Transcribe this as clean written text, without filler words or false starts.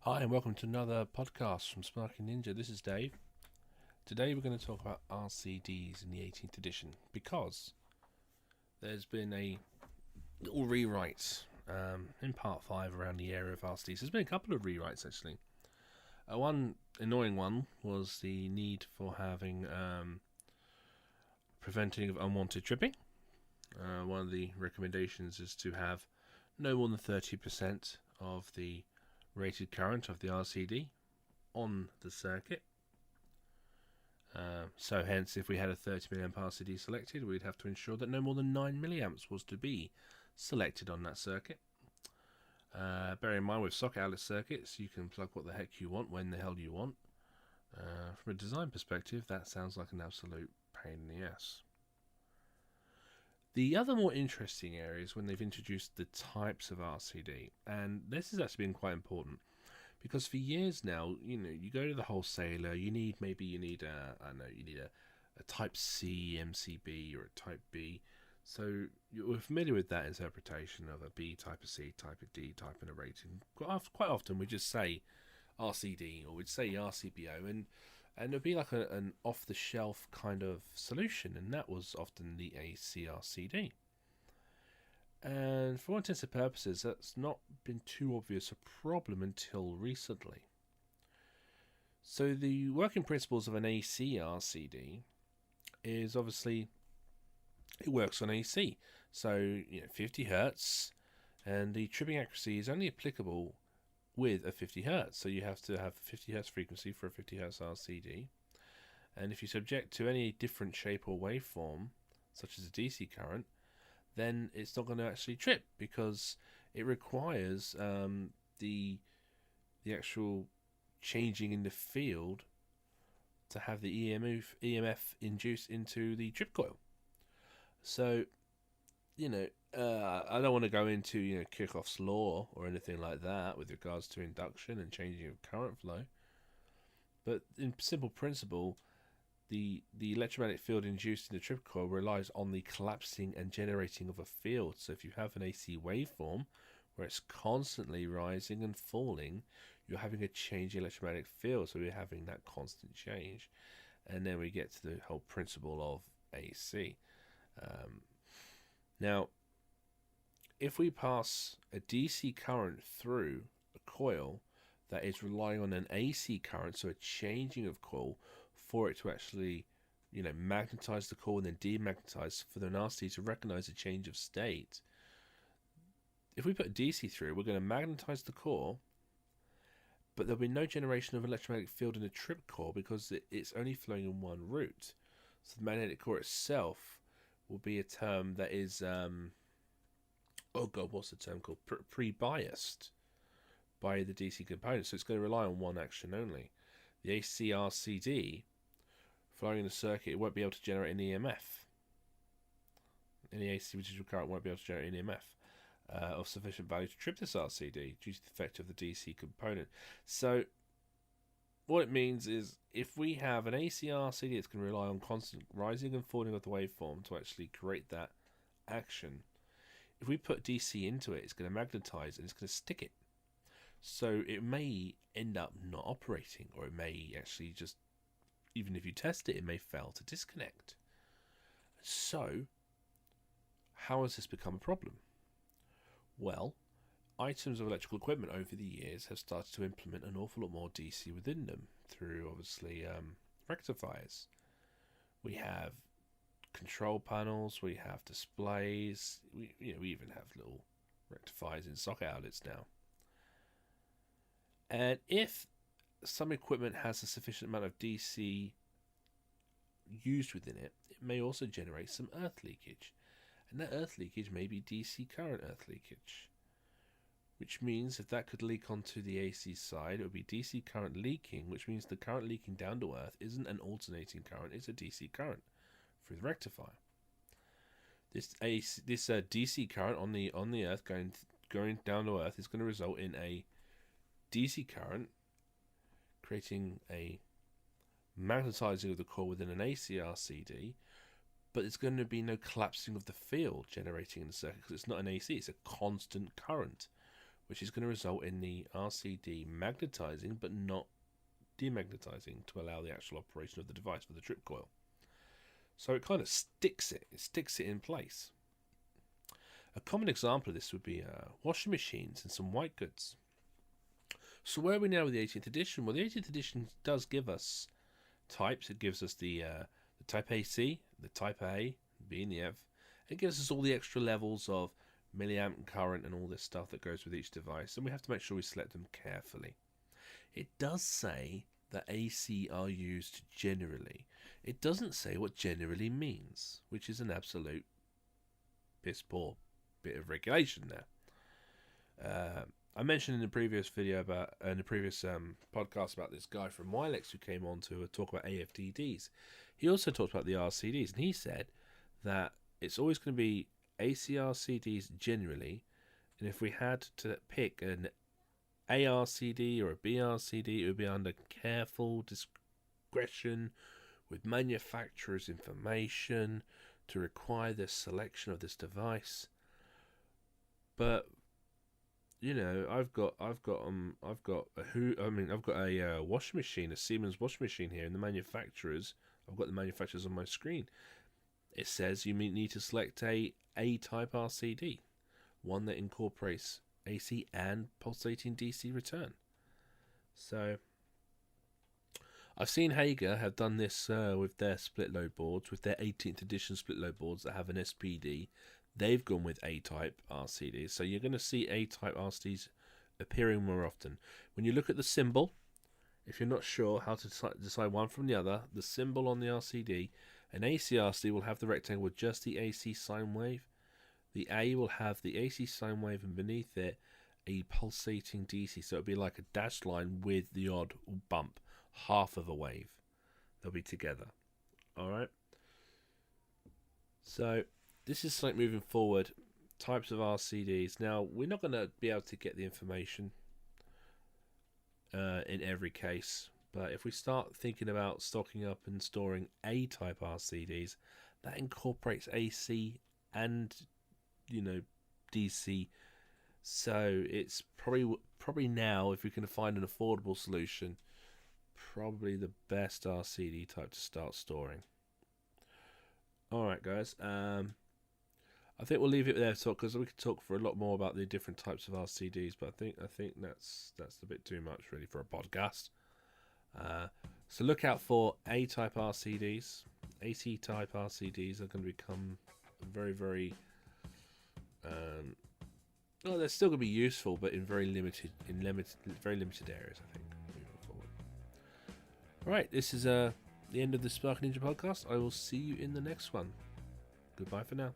Hi, and welcome to another podcast from Sparky Ninja. This is Dave. Today we're going to talk about RCDs in the 18th edition because there's been a little rewrite in part 5 around the area of RCDs. There's been a couple of rewrites actually. One annoying one was the need for having preventing of unwanted tripping. One of the recommendations is to have no more than 30% of the rated current of the RCD on the circuit. So hence, if we had a 30 milliamp RCD selected, we'd have to ensure that no more than 9 milliamps was to be selected on that circuit. Bear in mind, with socket outlet circuits, you can plug what the heck you want when the hell you want. From a design perspective, that sounds like an absolute pain in the ass. The other more interesting area is when they've introduced the types of RCD, and this has actually been quite important because for years now, you go to the wholesaler, you need a Type C MCB or a Type B, so you're familiar with that interpretation of a B type, a C type, a D type, and a rating. Quite often we just say RCD or we'd say RCBO, and it'd be like an off-the-shelf kind of solution, and that was often the AC RCD. And for all intents and purposes, that's not been too obvious a problem until recently. So the working principles of an AC RCD is obviously it works on AC. So 50 hertz, and the tripping accuracy is only applicable with a 50 hertz. So you have to have a 50 hertz frequency for a 50 hertz RCD. And if you subject to any different shape or waveform, such as a DC current, then it's not going to actually trip because it requires the actual changing in the field to have the EMF induced into the trip coil. So, I don't want to go into Kirchhoff's law or anything like that with regards to induction and changing of current flow, but in simple principle, the electromagnetic field induced in the trip coil relies on the collapsing and generating of a field. So if you have an AC waveform where it's constantly rising and falling, you're having a change in electromagnetic field, so we're having that constant change. And then we get to the whole principle of AC. Now, if we pass a DC current through a coil that is relying on an AC current, so a changing of coil, for it to actually, magnetize the coil and then demagnetize for the RCD to recognize a change of state. If we put DC through, we're going to magnetize the core, but there'll be no generation of electromagnetic field in the trip core because it's only flowing in one route. So the magnetic core itself will be a term that is, what's the term called? Pre-biased by the DC component. So it's going to rely on one action only. The AC RCD flowing in the circuit, it won't be able to generate an EMF. Any AC residual current won't be able to generate an EMF of sufficient value to trip this RCD due to the effect of the DC component. So what it means is if we have an AC RCD, it's going to rely on constant rising and falling of the waveform to actually create that action. If we put DC into it, it's going to magnetize and it's going to stick it. So it may end up not operating, or it may actually just, even if you test it, it may fail to disconnect. So, how has this become a problem? Well, items of electrical equipment over the years have started to implement an awful lot more DC within them through, obviously, rectifiers. We have control panels, we have displays, we even have little rectifiers in socket outlets now. And if some equipment has a sufficient amount of DC used within it, it may also generate some earth leakage. And that earth leakage may be DC current earth leakage. Which means if that could leak onto the AC side, it would be DC current leaking, which means the current leaking down to earth isn't an alternating current, it's a DC current through the rectifier. This DC current on the earth going down to earth is going to result in a DC current creating a magnetizing of the core within an AC RCD, but there's going to be no collapsing of the field generating in the circuit because it's not an AC, it's a constant current, which is going to result in the RCD magnetizing but not demagnetizing to allow the actual operation of the device for the trip coil. So it kind of sticks it in place. A common example of this would be washing machines and some white goods. So where are we now with the 18th edition? Well, the 18th edition does give us types. It gives us the type AC, the type A, B and the F. It gives us all the extra levels of milliamp and current and all this stuff that goes with each device, and we have to make sure we select them carefully. It does say that AC are used generally. It doesn't say what generally means, which is an absolute piss poor bit of regulation there. I mentioned in the previous video podcast about this guy from Wilex who came on to talk about AFDDs. He also talked about the RCDs, and he said that it's always going to be AC RCDs generally, and if we had to pick an ARCD or a BRCD, it would be under careful discretion with manufacturer's information to require the selection of this device. But you know, I've got a washing machine, a Siemens washing machine here, and I've got the manufacturers on my screen. It says you need to select a type RCD, one that incorporates AC and pulsating DC return. So I've seen Hager have done this with their split load boards, with their 18th edition split load boards that have an SPD. They've gone with A-type RCDs. So you're going to see A-type RCDs appearing more often. When you look at the symbol, if you're not sure how to decide one from the other, the symbol on the RCD, an AC RCD will have the rectangle with just the AC sine wave. The A will have the AC sine wave, and beneath it a pulsating DC. So it'll be like a dashed line with the odd bump, half of a wave. They'll be together. Alright. So this is like moving forward, types of RCDs. Now, we're not going to be able to get the information in every case, but if we start thinking about stocking up and storing A-type RCDs, that incorporates AC and, DC. So it's probably now, if we can find an affordable solution, probably the best RCD type to start storing. Alright guys, I think we'll leave it there because we could talk for a lot more about the different types of RCDs, but I think that's a bit too much really for a podcast. So look out for A-type RCDs. AC-type RCDs are going to become very, very they're still going to be useful, but in very limited areas, I think, moving forward. Alright, this is the end of the Spark Ninja podcast. I will see you in the next one. Goodbye for now.